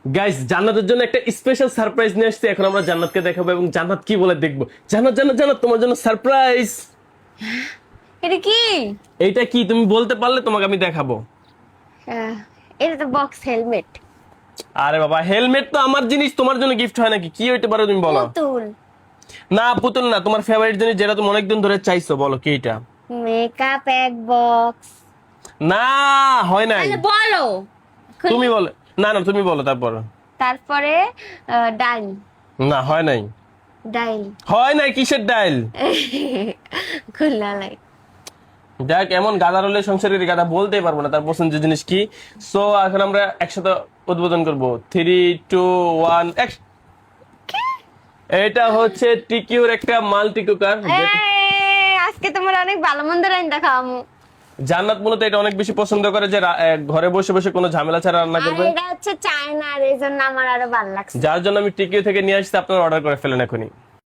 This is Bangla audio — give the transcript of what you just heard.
গাইস, জান্নাতের জন্য একটা স্পেশাল সারপ্রাইজ নিয়ে আসছি। এখন আমরা জান্নাতকে দেখাবো এবং জান্নাত কি বলে দেখবো। জান্নাত জান্নাত জান্নাত, তোমার জন্য সারপ্রাইজ। এটা কি? এইটা কি তুমি বলতে পারলে তোমাকে আমি দেখাবো। আহ, এটা তো বক্স হেলমেট। আরে বাবা, হেলমেট তো আমার জিনিস, তোমার জন্য গিফট হয় নাকি? কি হইতে পারে তুমি বলো। পুতুল। না পুতুল না, তোমার ফেভারিট জিনিস যেটা তুমি অনেকদিন ধরে চাইছো, বলো কি এটা? মেকআপ এক বক্স। না, হয় নাই। তাহলে বলো। তুমি বলো। না না, তুমি বলো তারপর। তারপরে ডাইল। না, হয় নাই। ডাইল। হয় নাই, কিসের ডাইল? খুলনা লাই। দেখ, এমন গাদা রলে সংসারের গাদা বলতেই পারবো না তার পছন্দের জিনিস কি। সো এখন আমরা একসাথে উদ্বোধন করবো। 3, 2, 1 এটা হচ্ছে টিকিউর একটা মাল্টি কুকার। আজকে তোমার অনেক ভালো মন্দ রান্না খাওয়ামু। জান্নাত মূলত এটা অনেক বেশি পছন্দ করে যে ঘরে বসে বসে কোনো ঝামেলা ছাড়া রান্না আর করবে। এটা হচ্ছে চায়নার, এই জন্য আমার আরো ভালো লাগছে। যার জন্য আমি টিকিউ থেকে নিয়ে আসছি, আপনারা অর্ডার করে ফেলেন এখনই।